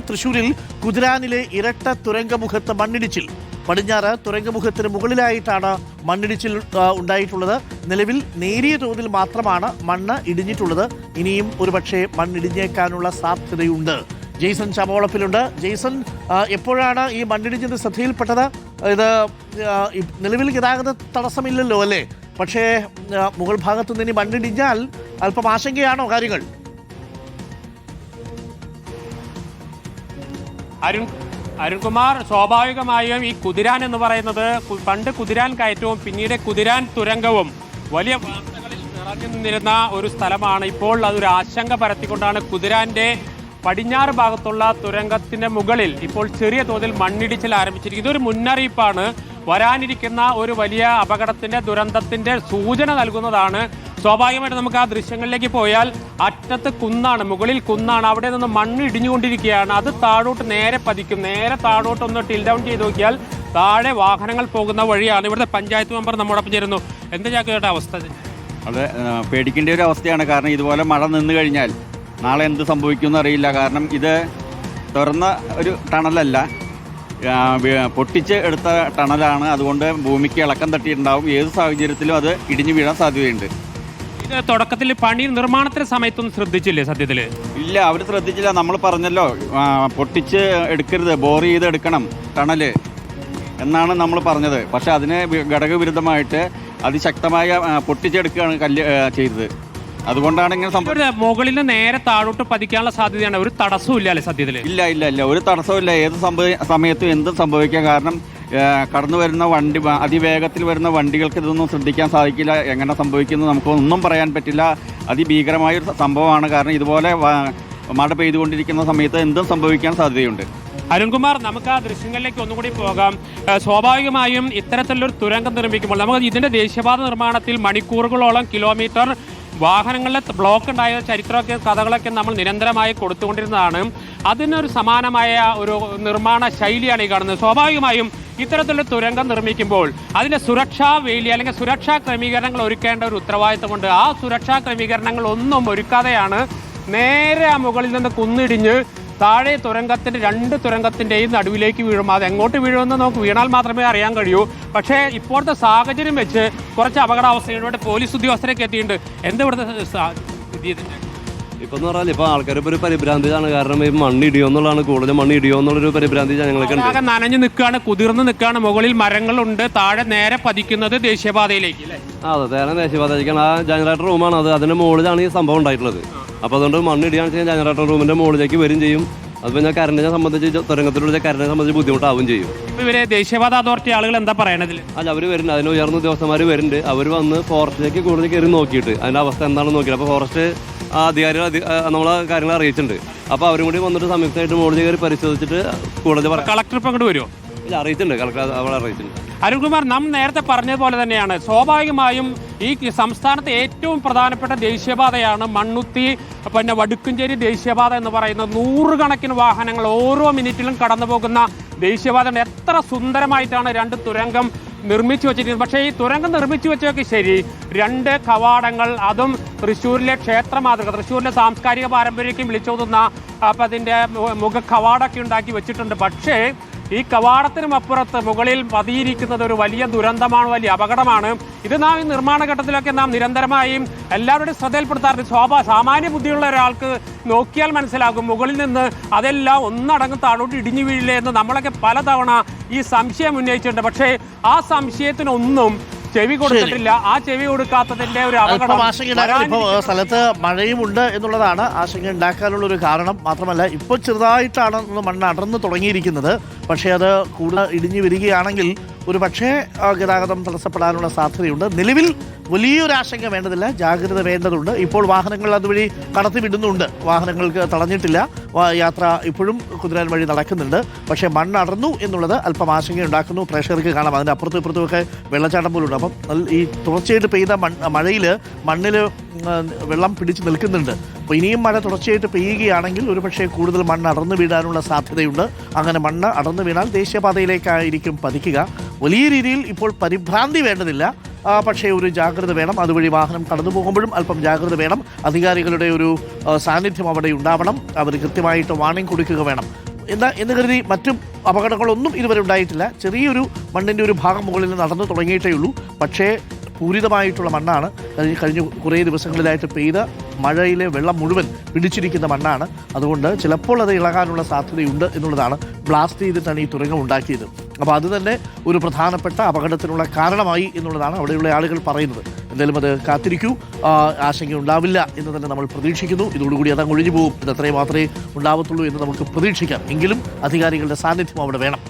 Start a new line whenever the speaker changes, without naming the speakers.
തൃശൂരിൽ കുതിരാനിലെ ഇരട്ട തുരങ്കമുഖത്ത് മണ്ണിടിച്ചിൽ. പടിഞ്ഞാറ് തുരങ്കമുഖത്തിന് മുകളിലായിട്ടാണ് മണ്ണിടിച്ചിൽ ഉണ്ടായിട്ടുള്ളത്. നിലവിൽ നേരിയ തോതിൽ മാത്രമാണ് മണ്ണ് ഇടിഞ്ഞിട്ടുള്ളത്. ഇനിയും ഒരുപക്ഷെ മണ്ണിടിഞ്ഞേക്കാനുള്ള സാധ്യതയുണ്ട്. ജെയ്സൺ ചാമവളപ്പിലുണ്ട്. ജെയ്സൺ, എപ്പോഴാണ് ഈ മണ്ണിടിഞ്ഞത് ശ്രദ്ധയിൽപ്പെട്ടത്? ഇത് നിലവിൽ ഗതാഗത തടസ്സമില്ലല്ലോ അല്ലേ? പക്ഷേ മുകൾ ഭാഗത്തു നിന്ന് ഇനി മണ്ണിടിഞ്ഞാൽ അല്പം ആശങ്കയാണോ കാര്യങ്ങൾ?
അരുൺകുമാർ, സ്വാഭാവികമായും ഈ കുതിരാൻ എന്ന് പറയുന്നത് പണ്ട് കുതിരാൻ കയറ്റവും പിന്നീട് കുതിരാൻ തുരങ്കവും വലിയ വാർത്തകളിൽ നിറഞ്ഞു നിന്നിരുന്ന ഒരു സ്ഥലമാണ്. ഇപ്പോൾ അതൊരു ആശങ്ക പരത്തിക്കൊണ്ടാണ് കുതിരാന്റെ പടിഞ്ഞാറ് ഭാഗത്തുള്ള തുരങ്കത്തിന്റെ മുകളിൽ ഇപ്പോൾ ചെറിയ തോതിൽ മണ്ണിടിച്ചിൽ ആരംഭിച്ചിരിക്കുന്നത്. ഇതൊരു മുന്നറിയിപ്പാണ്. വരാനിരിക്കുന്ന ഒരു വലിയ അപകടത്തിന്റെ ദുരന്തത്തിന്റെ സൂചന നൽകുന്നതാണ്. സ്വാഭാവികമായിട്ട് നമുക്ക് ആ ദൃശ്യങ്ങളിലേക്ക് പോയാൽ അറ്റത്ത് കുന്നാണ്, മുകളിൽ കുന്നാണ്. അവിടെ നിന്ന് മണ്ണ് ഇടിഞ്ഞുകൊണ്ടിരിക്കുകയാണ്. അത് താഴോട്ട് നേരെ പതിക്കും. നേരെ താഴോട്ടൊന്ന് ടിൽ ഡൗൺ ചെയ്ത് നോക്കിയാൽ താഴെ വാഹനങ്ങൾ പോകുന്ന വഴിയാണ്. ഇവിടുത്തെ പഞ്ചായത്ത് മെമ്പർ നമ്മോടൊപ്പം ചേരുന്നു. എന്താ ചാക്കോയുടെ അവസ്ഥ?
അത് പേടിക്കേണ്ട ഒരു അവസ്ഥയാണ്. കാരണം ഇതുപോലെ മഴ നിന്ന് കഴിഞ്ഞാൽ നാളെ എന്ത് സംഭവിക്കുമെന്ന് അറിയില്ല. കാരണം ഇത് തുറന്ന ഒരു ടണലല്ല, പൊട്ടിച്ച് എടുത്ത ടണലാണ്. അതുകൊണ്ട് ഭൂമിക്ക് ഇളക്കം തട്ടിയിട്ടുണ്ടാവും. ഏത് സാഹചര്യത്തിലും അത് ഇടിഞ്ഞു വീഴാൻ സാധ്യതയുണ്ട്.
ഇത് തുടക്കത്തിൽ പണി നിർമ്മാണത്തിന്റെ സമയത്തൊന്നും ശ്രദ്ധിച്ചില്ലേ? സത്യത്തിൽ
ഇല്ല, അവർ ശ്രദ്ധിച്ചില്ല. നമ്മൾ പറഞ്ഞല്ലോ, പൊട്ടിച്ച് എടുക്കരുത്, ബോർ ചെയ്ത് എടുക്കണം ടണല് എന്നാണ് നമ്മൾ പറഞ്ഞത്. പക്ഷെ അതിന് ഘടകവിരുദ്ധമായിട്ട് അതിശക്തമായ പൊട്ടിച്ചെടുക്കുകയാണ് കല്ല് ചെയ്തത്. അതുകൊണ്ടാണ് ഇങ്ങനെ സംഭവം.
മുകളിൽ നിന്ന് നേരെ താഴോട്ട് പതിക്കാനുള്ള സാധ്യതയാണ്. ഒരു തടസ്സവും ഇല്ല അല്ലേ സത്യത്തിൽ?
ഇല്ല ഇല്ല ഇല്ല, ഒരു തടസ്സമില്ല. ഏത് സമയത്തും എന്തും സംഭവിക്കാം. കാരണം കടന്നു വരുന്ന വണ്ടി, അതിവേഗത്തിൽ വരുന്ന വണ്ടികൾക്ക് ഇതൊന്നും ശ്രദ്ധിക്കാൻ സാധിക്കില്ല. എങ്ങനെ സംഭവിക്കുന്നത് നമുക്കൊന്നും പറയാൻ പറ്റില്ല. അതിഭീകരമായൊരു സംഭവമാണ്. കാരണം ഇതുപോലെ മഴ പെയ്തുകൊണ്ടിരിക്കുന്ന സമയത്ത് എന്തും സംഭവിക്കാൻ സാധ്യതയുണ്ട്.
അരുൺകുമാർ, നമുക്ക് ആ ദൃശ്യങ്ങളിലേക്ക് ഒന്നുകൂടി പോകാം. സ്വാഭാവികമായും ഇത്തരത്തിലൊരു തുരങ്കം നിർമ്മിക്കുമ്പോൾ നമുക്ക് ഇതിന്റെ ദേശീയപാത നിർമ്മാണത്തിൽ മണിക്കൂറുകളോളം കിലോമീറ്റർ വാഹനങ്ങളിലെ ബ്ലോക്ക് ഉണ്ടായ ചരിത്രമൊക്കെ കഥകളൊക്കെ നമ്മൾ നിരന്തരമായി കൊടുത്തുകൊണ്ടിരുന്നതാണ്. അതിനൊരു സമാനമായ ഒരു നിർമ്മാണ ശൈലിയാണ് ഈ കാണുന്നത്. സ്വാഭാവികമായും ഇത്തരത്തിലുള്ള തുരങ്കം നിർമ്മിക്കുമ്പോൾ അതിൻ്റെ സുരക്ഷാ വേലി അല്ലെങ്കിൽ സുരക്ഷാ ക്രമീകരണങ്ങൾ ഒരുക്കേണ്ട ഒരു ഉത്തരവാദിത്തമുണ്ട്. ആ സുരക്ഷാ ക്രമീകരണങ്ങൾ ഒന്നും ഒരുക്കാതെയാണ് നേരെ ആ മുകളിൽ നിന്ന് കുന്നിടിഞ്ഞ് താഴെ തുരങ്കത്തിൻ്റെ രണ്ട് തുരങ്കത്തിൻ്റെയും നടുവിലേക്ക് വീഴും. അത് എങ്ങോട്ട് വീഴുമെന്ന് നമുക്ക് വീണാൽ മാത്രമേ അറിയാൻ കഴിയൂ. പക്ഷേ ഇപ്പോഴത്തെ സാഹചര്യം വെച്ച് കുറച്ച് അപകടാവസ്ഥയിലൂടെ പോലീസ് ഉദ്യോഗസ്ഥരൊക്കെ എത്തിയിട്ടുണ്ട്. എന്താ ഇവിടുത്തെ
ഇപ്പം എന്ന് പറഞ്ഞാൽ ഇപ്പോൾ ആൾക്കാരിപ്പോൾ ഒരു പരിഭ്രാന്തിയാണ്. കാരണം ഈ മണ്ണിടിയോ എന്നുള്ളതാണ്, കൂടുതൽ മണ്ണിടിയോ എന്നുള്ളൊരു പരിഭ്രാന്തി ജനങ്ങൾക്ക്
നനഞ്ഞു നിൽക്കുകയാണ്, കുതിർന്ന് നിൽക്കുകയാണ്. മുകളിൽ മരങ്ങളുണ്ട്, താഴെ നേരെ പതിക്കുന്നത് ദേശീയപാതയിലേക്ക് അല്ലേ?
അതെ, നേരെ ദേശീയപാതയിലേക്കാണ്. ആ ജനറേറ്റർ റൂമാണ് അത്. അതിൻ്റെ മുകളിലാണ് ഈ സംഭവം ഉണ്ടായിട്ടുള്ളത്. അപ്പോൾ അതുകൊണ്ട് മണ്ണിടിയാന്ന് വെച്ചാൽ ജനറേറ്റർ റൂമിൻ്റെ മുകളിലേക്ക് വരും ചെയ്യും. അത് പിന്നെ കരണ്ടിനെ സംബന്ധിച്ച് തുരങ്കത്തിലൂടെ കരണ്ടിനെ സംബന്ധിച്ച് ബുദ്ധിമുട്ടാവും ചെയ്യും.
ഇവരെ ദേശീയപാത അതോറിറ്റി ആളുകൾ എന്താ പറയണതിൽ?
അല്ല, അവർ വരുന്നുണ്ട്, അതിന് ഉയർന്ന ഉദ്യോഗസ്ഥന്മാർ വരുന്നുണ്ട്. അവർ വന്ന് ഫോറസ്റ്റിലേക്ക് കൂടുതൽ കയറി നോക്കിയിട്ട് അതിൻ്റെ അവസ്ഥ എന്താണെന്ന് നോക്കിയിട്ട് അപ്പോൾ ഫോറസ്റ്റ് അധികാരികൾ നമ്മളെ കാര്യങ്ങൾ അറിയിച്ചിട്ടുണ്ട്. അപ്പോൾ അവരും കൂടി വന്നിട്ട് സംയുക്തമായിട്ട് മുകളിൽ കയറി പരിശോധിച്ചിട്ട് കൂടുതൽ
കളക്ടർ ഇപ്പം അങ്ങോട്ട് വരുമോ?
ഇല്ല, അറിയിച്ചിട്ടുണ്ട്, കളക്ടർ അവളെ അറിയിച്ചിട്ടുണ്ട്.
അരുൺകുമാർ, നാം നേരത്തെ പറഞ്ഞതുപോലെ തന്നെയാണ് സ്വാഭാവികമായും ഈ സംസ്ഥാനത്തെ ഏറ്റവും പ്രധാനപ്പെട്ട ദേശീയപാതയാണ് മണ്ണുത്തി പിന്നെ വടുക്കഞ്ചേരി ദേശീയപാത എന്ന് പറയുന്നത്. നൂറുകണക്കിന് വാഹനങ്ങൾ ഓരോ മിനിറ്റിലും കടന്നു പോകുന്ന ദേശീയപാതയാണ്. എത്ര സുന്ദരമായിട്ടാണ് രണ്ട് തുരങ്കം നിർമ്മിച്ചു വെച്ചിരിക്കുന്നത്. പക്ഷേ ഈ തുരങ്കം നിർമ്മിച്ചു വെച്ചൊക്കെ ശരി, രണ്ട് കവാടങ്ങൾ, അതും തൃശ്ശൂരിലെ ക്ഷേത്ര മാതൃക, തൃശ്ശൂരിലെ സാംസ്കാരിക പാരമ്പര്യമൊക്കെ വിളിച്ചോതുന്ന അപ്പം അതിൻ്റെ മുഖ കവാടമൊക്കെ ഉണ്ടാക്കി വെച്ചിട്ടുണ്ട്. പക്ഷേ ഈ കവാടത്തിനും അപ്പുറത്ത് മുകളിൽ പതിയിരിക്കുന്നത് ഒരു വലിയ ദുരന്തമാണ്, വലിയ അപകടമാണ്. ഇത് നാം ഈ നിർമ്മാണ ഘട്ടത്തിലൊക്കെ നാം നിരന്തരമായും എല്ലാവരുടെയും ശ്രദ്ധയിൽപ്പെടുത്താറുണ്ട്. സാമാന്യ ബുദ്ധിയുള്ള ഒരാൾക്ക് നോക്കിയാൽ മനസ്സിലാകും മുകളിൽ നിന്ന് അതെല്ലാം ഒന്നടങ്കം താഴോട്ട് ഇടിഞ്ഞു വീഴില്ലേ എന്ന് നമ്മളൊക്കെ പലതവണ ഈ സംശയം ഉന്നയിച്ചിട്ടുണ്ട്. പക്ഷേ ആ സംശയത്തിനൊന്നും ചെവി കൊടുത്തിട്ടില്ല. ആ ചെവി കൊടുക്കാത്തതിന്റെ ഒരു അപകടം
സ്ഥലത്ത് മഴയുമുണ്ട് എന്നുള്ളതാണ് ആശങ്ക ഉണ്ടാക്കാനുള്ള ഒരു കാരണം. മാത്രമല്ല, ഇപ്പോൾ ചെറുതായിട്ടാണ് മണ്ണ് അടർന്നു തുടങ്ങിയിരിക്കുന്നത്. പക്ഷേ അത് കൂടുതൽ ഇടിഞ്ഞു വരികയാണെങ്കിൽ ഒരു പക്ഷേ ഗതാഗതം തടസ്സപ്പെടാനുള്ള സാധ്യതയുണ്ട്. നിലവിൽ വലിയൊരു ആശങ്ക വേണ്ടതില്ല, ജാഗ്രത വേണ്ടതുണ്ട്. ഇപ്പോൾ വാഹനങ്ങൾ അതുവഴി കടത്തിവിടുന്നുണ്ട്, വാഹനങ്ങൾക്ക് തടഞ്ഞിട്ടില്ല. യാത്ര ഇപ്പോഴും കുതിരാൻ വഴി നടക്കുന്നുണ്ട്. പക്ഷേ മണ്ണ് അടർന്നു എന്നുള്ളത് അല്പം ആശങ്കയുണ്ടാക്കുന്നു. പ്രേക്ഷകർക്ക് കാണാം, അതിൻ്റെ അപ്പുറത്തും ഇപ്പുറത്തുമൊക്കെ വെള്ളച്ചാട്ടം പോലുണ്ട്. അപ്പം ഈ തുടർച്ചയായിട്ട് പെയ്ത മഴയിൽ മണ്ണിൽ വെള്ളം പിടിച്ച് നിൽക്കുന്നുണ്ട്. അപ്പോൾ ഇനിയും മഴ തുടർച്ചയായിട്ട് പെയ്യുകയാണെങ്കിൽ ഒരുപക്ഷെ കൂടുതൽ മണ്ണ് അടർന്നു വീഴാനുള്ള സാധ്യതയുണ്ട്. അങ്ങനെ മണ്ണ് അടർന്നു വീണാൽ ദേശീയപാതയിലേക്കായിരിക്കും പതിക്കുക. വലിയ രീതിയിൽ ഇപ്പോൾ പരിഭ്രാന്തി വേണ്ടതില്ല, പക്ഷേ ഒരു ജാഗ്രത വേണം. അതുവഴി വാഹനം കടന്നു പോകുമ്പോഴും അല്പം ജാഗ്രത വേണം. അധികാരികളുടെ ഒരു സാന്നിധ്യം അവിടെ ഉണ്ടാവണം. അവർ കൃത്യമായിട്ട് വാർണിംഗ് കൊടുക്കുക വേണം. എന്ന് കരുതി മറ്റും അപകടങ്ങളൊന്നും ഇതുവരെ ഉണ്ടായിട്ടില്ല. ചെറിയൊരു മണ്ണിൻ്റെ ഒരു ഭാഗം മുകളിൽ നടന്നു തുടങ്ങിയിട്ടേ ഉള്ളൂ. പക്ഷേ പൂരിതമായിട്ടുള്ള മണ്ണാണ്. കഴിഞ്ഞ കുറേ ദിവസങ്ങളിലായിട്ട് പെയ്ത മഴയിലെ വെള്ളം മുഴുവൻ പിടിച്ചിരിക്കുന്ന മണ്ണാണ്. അതുകൊണ്ട് ചിലപ്പോൾ അത് ഇളകാനുള്ള സാധ്യതയുണ്ട് എന്നുള്ളതാണ് ബ്ലാസ്റ്റ് ചെയ്തിട്ടാണ് ഈ തുരങ്കം ഉണ്ടാക്കിയത്. അപ്പോൾ അത് തന്നെ ഒരു പ്രധാനപ്പെട്ട അപകടത്തിനുള്ള കാരണമായി എന്നുള്ളതാണ് അവിടെയുള്ള ആളുകൾ പറയുന്നത്. എന്തായാലും അത് കാത്തിരിക്കൂ, ആശങ്ക ഉണ്ടാവില്ല എന്ന് തന്നെ നമ്മൾ പ്രതീക്ഷിക്കുന്നു. ഇതോടുകൂടി അതങ്ങ് ഒഴിഞ്ഞു പോകും. ഇത് അത്രയും മാത്രമേ ഉണ്ടാവത്തുള്ളൂ എന്ന് നമുക്ക് പ്രതീക്ഷിക്കാം. എങ്കിലും അധികാരികളുടെ സാന്നിധ്യം അവിടെ വേണം.